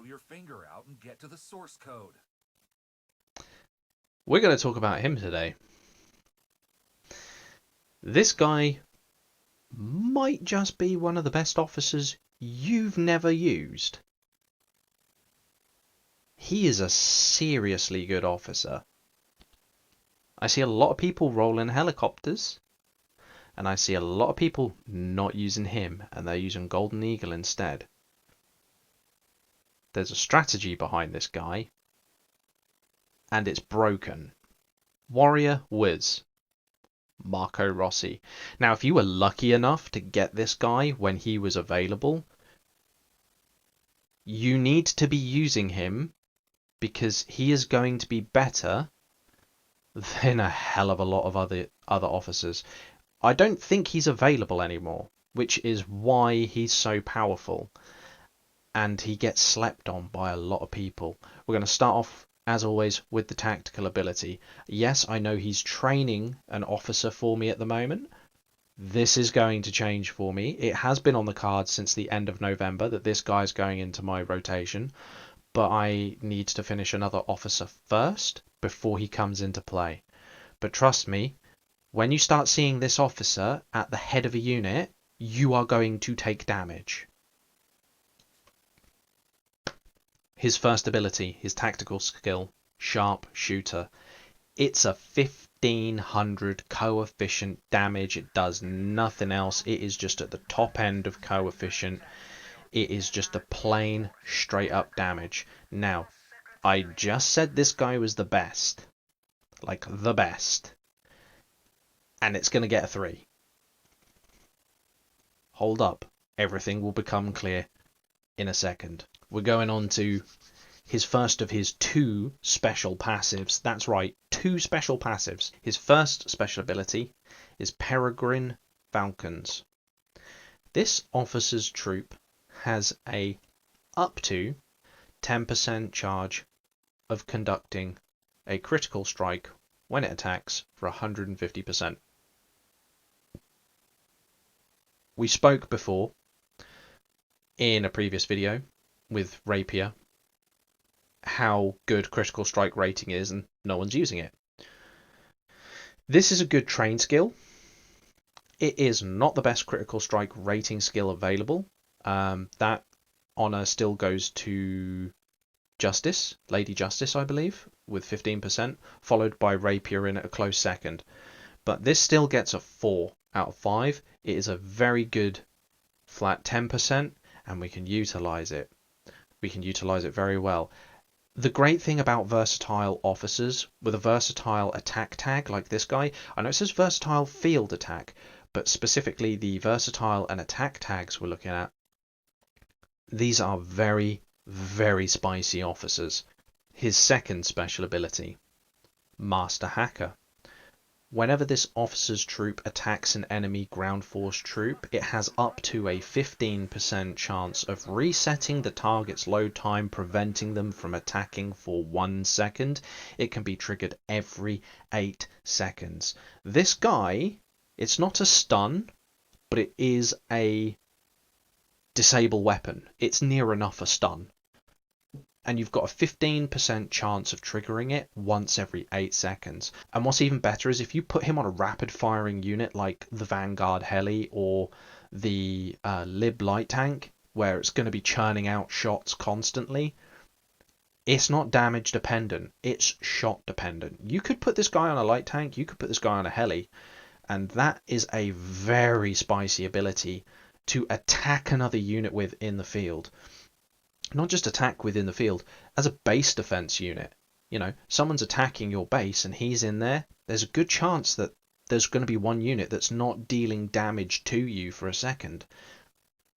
Pull your finger out and get to the source code. We're going to talk about him today. This guy might just be one of the best officers you've never used. He is a seriously good officer. I see a lot of people rolling helicopters, and I see a lot of people not using him, and they're using Golden Eagle instead. There's a strategy behind this guy, and it's broken. Warrior Whiz. Marco Rossi. Now, if you were lucky enough to get this guy when he was available, you need to be using him because he is going to be better than a hell of a lot of other officers. I don't think he's available anymore, which is why he's so powerful. And he gets slept on by a lot of people. We're going to start off, as always, with the tactical ability. Yes, I know he's training an officer for me at the moment. This is going to change for me. It has been on the cards since the end of November that this guy's going into my rotation, but I need to finish another officer first before he comes into play. But trust me, when you start seeing this officer at the head of a unit, you are going to take damage. His first ability, his tactical skill, Sharp Shooter. It's a 1500 coefficient damage. It does nothing else. It is just at the top end of coefficient. It is just a plain, straight up damage. Now, I just said this guy was the best. Like, the best. And it's going to get a 3. Hold up. Everything will become clear in a second. We're going on to his first of his 2 special passives. That's right, 2 special passives. His first special ability is Peregrine Falcons. This officer's troop has a up to 10% charge of conducting a critical strike when it attacks for 150%. We spoke before in a previous video with Rapier how good critical strike rating is, and no one's using it. This is a good train skill. It is not the best critical strike rating skill available. That honor still goes to Justice, Lady Justice, I believe, with 15%, followed by Rapier in at a close second. But this still gets a 4 out of 5. It is a very good flat 10%, and we can utilize it. We can utilize it very well. The great thing about versatile officers with a versatile attack tag like this guy, I know it says versatile field attack, but specifically the versatile and attack tags we're looking at, these are very, very spicy officers. His second special ability, Master Hacker. Whenever this officer's troop attacks an enemy ground force troop, it has up to a 15% chance of resetting the target's load time, preventing them from attacking for 1 second. It can be triggered every 8 seconds. This guy, it's not a stun, but it is a disable weapon. It's near enough a stun. And you've got a 15% chance of triggering it once every 8 seconds. And what's even better is if you put him on a rapid firing unit like the Vanguard Heli or the Lib light tank, where it's going to be churning out shots constantly, it's not damage dependent, it's shot dependent. You could put this guy on a light tank, you could put this guy on a heli, and that is a very spicy ability to attack another unit with in the field. Not just attack within the field, as a base defense unit. You know, someone's attacking your base and he's in there, there's a good chance that there's going to be one unit that's not dealing damage to you for a second.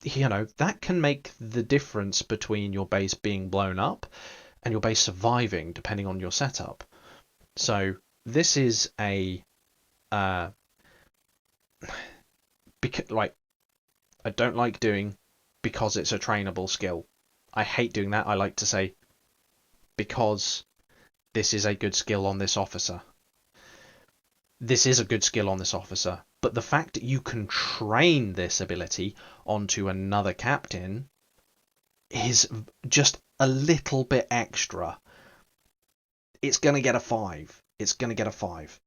You know, that can make the difference between your base being blown up and your base surviving, depending on your setup. So this is a like, I don't like doing because it's a trainable skill. I hate doing that. I like to say because this is a good skill on this officer. This is a good skill on this officer, but the fact that you can train this ability onto another captain is just a little bit extra, it's going to get a 5. It's going to get a 5.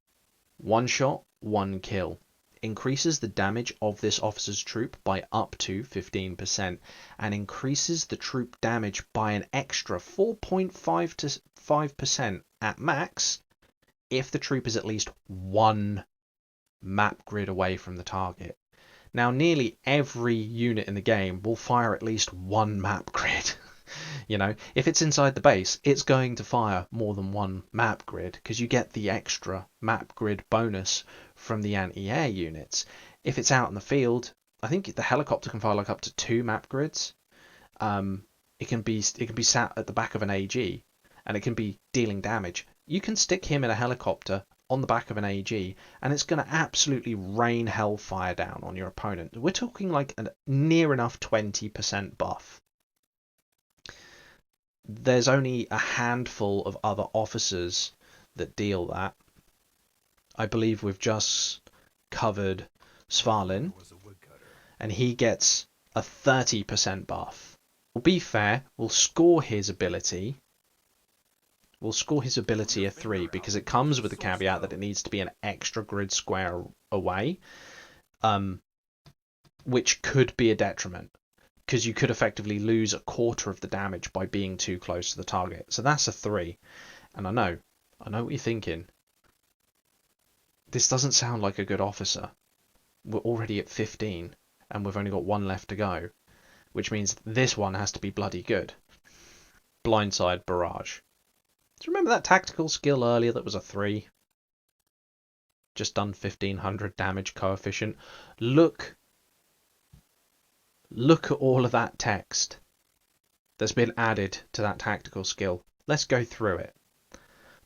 1 shot, 1 kill. Increases the damage of this officer's troop by up to 15% and increases the troop damage by an extra 4.5 to 5% at max if the troop is at least 1 map grid away from the target. Now, nearly every unit in the game will fire at least 1 map grid. You know, if it's inside the base, it's going to fire more than 1 map grid because you get the extra map grid bonus from the anti-air units. If it's out in the field, I think the helicopter can fire like up to 2 map grids. It can be sat at the back of an AG and it can be dealing damage. You can stick him in a helicopter on the back of an AG and it's going to absolutely rain hellfire down on your opponent. We're talking like a near enough 20% buff. There's only a handful of other officers that deal that. I believe we've just covered Svalin, and he gets a 30% buff. We'll be fair, we'll score his ability. We'll score his ability a 3 because it comes with the caveat that it needs to be an extra grid square away, which could be a detriment, because you could effectively lose a quarter of the damage by being too close to the target. So that's a 3. And I know what you're thinking. This doesn't sound like a good officer. We're already at 15, and we've only got 1 left to go, which means this one has to be bloody good. Blindside Barrage. Do you remember that tactical skill earlier that was a 3? Just done 1500 damage coefficient. Look at all of that text that's been added to that tactical skill. Let's go through it.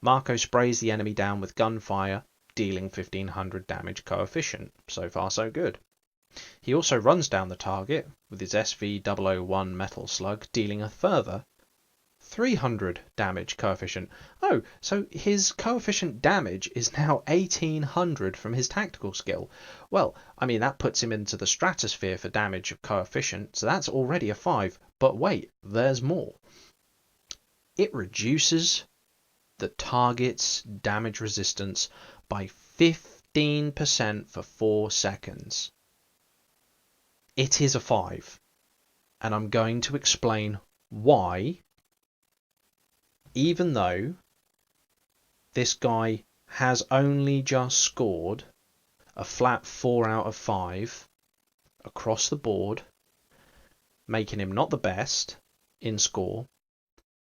Marco sprays the enemy down with gunfire, dealing 1500 damage coefficient. So far so good. He also runs down the target with his SV-001 metal slug, dealing a further 300 damage coefficient. Oh, so his coefficient damage is now 1800 from his tactical skill. Well, I mean, that puts him into the stratosphere for damage of coefficient, so that's already a 5. But wait, there's more. It reduces the target's damage resistance by 15% for 4 seconds. It is a 5, and I'm going to explain why. Even though this guy has only just scored a flat 4 out of 5 across the board, making him not the best in score,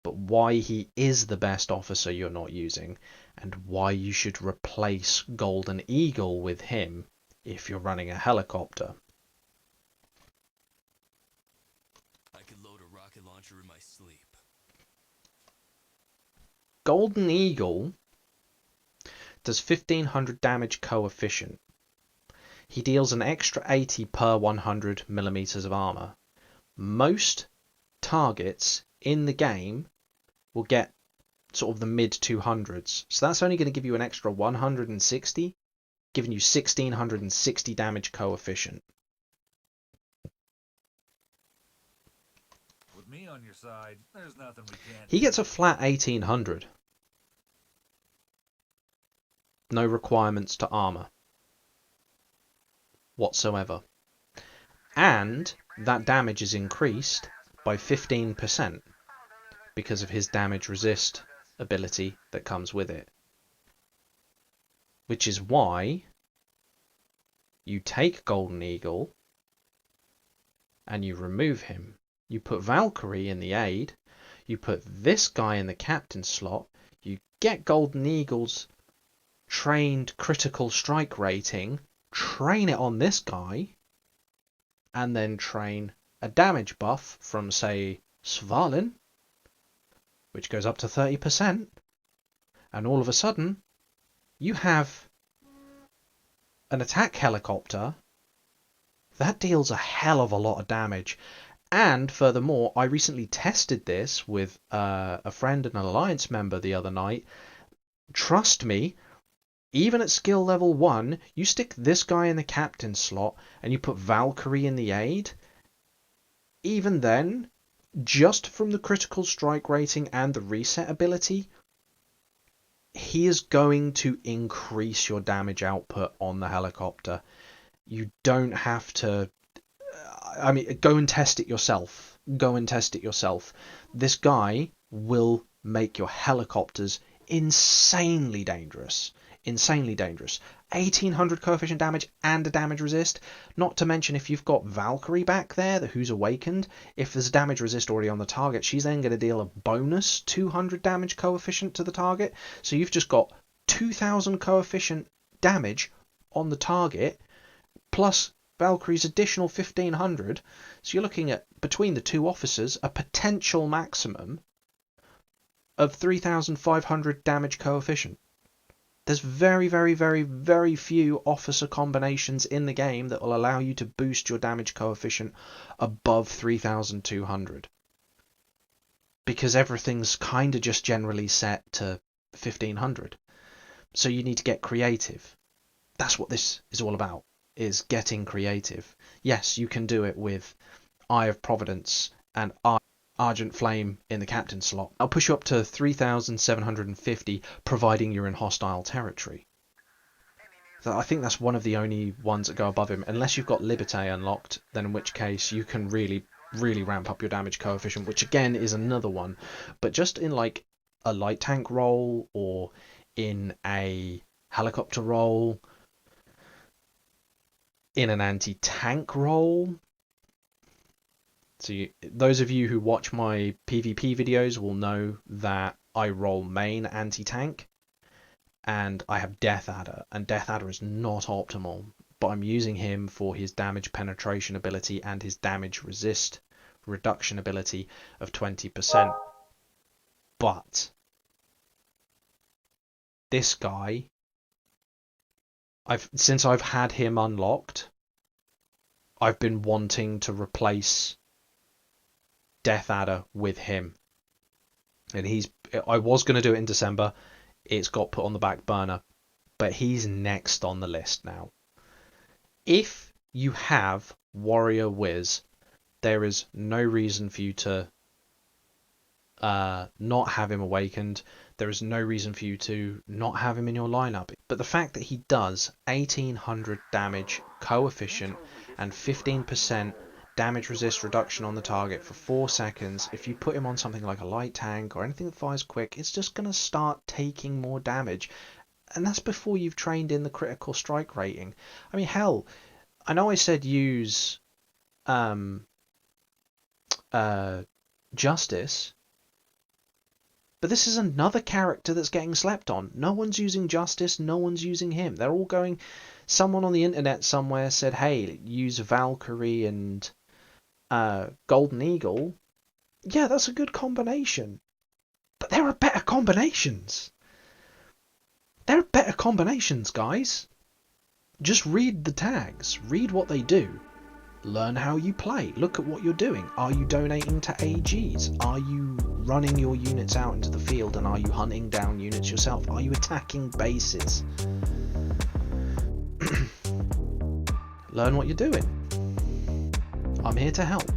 but why he is the best officer you're not using, and why you should replace Golden Eagle with him if you're running a helicopter. I could load a rocket launcher in my sleep. Golden Eagle does 1500 damage coefficient. He deals an extra 80 per 100 millimeters of armor. Most targets in the game will get sort of the mid 200s. So that's only going to give you an extra 160, giving you 1660 damage coefficient. With me on your side, there's nothing we can't He do. gets a flat 1800. No requirements to armor whatsoever. And that damage is increased by 15% because of his damage resist ability that comes with it. Which is why you take Golden Eagle and you remove him. You put Valkyrie in the aid, you put this guy in the captain slot, you get Golden Eagle's trained critical strike rating, train it on this guy, and then train a damage buff from, say, Svalin, which goes up to 30%, and all of a sudden you have an attack helicopter that deals a hell of a lot of damage. And furthermore, I recently tested this with a friend and an alliance member the other night. Trust me, even at skill level 1, you stick this guy in the captain slot and you put Valkyrie in the aid, even then, just from the critical strike rating and the reset ability, he is going to increase your damage output on the helicopter. You don't have to... I mean, go and test it yourself. Go and test it yourself. This guy will make your helicopters insanely dangerous. Insanely dangerous. 1800 coefficient damage and a damage resist. Not to mention if you've got Valkyrie back there who's awakened, if there's a damage resist already on the target, she's then going to deal a bonus 200 damage coefficient to the target. So you've just got 2000 coefficient damage on the target, plus Valkyrie's additional 1500. So you're looking at, between the two officers, a potential maximum of 3500 damage coefficient. There's very, very, very, very few officer combinations in the game that will allow you to boost your damage coefficient above 3200. Because everything's kind of just generally set to 1500. So you need to get creative. That's what this is all about, is getting creative. Yes, you can do it with Eye of Providence and Argent Flame in the captain slot. I'll push you up to 3750, providing you're in hostile territory. So I think that's one of the only ones that go above him, unless you've got Liberté unlocked, then in which case you can really ramp up your damage coefficient, which again is another one. But just in like a light tank role or in a helicopter role, in an anti-tank role. So those of you who watch my PvP videos will know that I roll main anti-tank, and I have Death Adder, and Death Adder is not optimal, but I'm using him for his damage penetration ability and his damage resist reduction ability of 20%. But this guy, since I've had him unlocked, I've been wanting to replace Death Adder with him, and I was going to do it in December. It's got put on the back burner, but he's next on the list now. If you have Warrior Whiz, there is no reason for you to not have him awakened. There is no reason for you to not have him in your lineup. But the fact that he does 1800 damage coefficient and 15% damage resist reduction on the target for 4 seconds, if you put him on something like a light tank or anything that fires quick, it's just going to start taking more damage. And that's before you've trained in the critical strike rating. I mean, hell, I know I said use Justice, but this is another character that's getting slept on. No one's using Justice, no one's using him. They're all going... Someone on the internet somewhere said, hey, use Valkyrie and Golden Eagle. Yeah, that's a good combination. But there are better combinations. There are better combinations, guys. Just read the tags. Read what they do. Learn how you play. Look at what you're doing. Are you donating to AGs? Are you running your units out into the field, and are you hunting down units yourself? Are you attacking bases? Learn what you're doing. I'm here to help.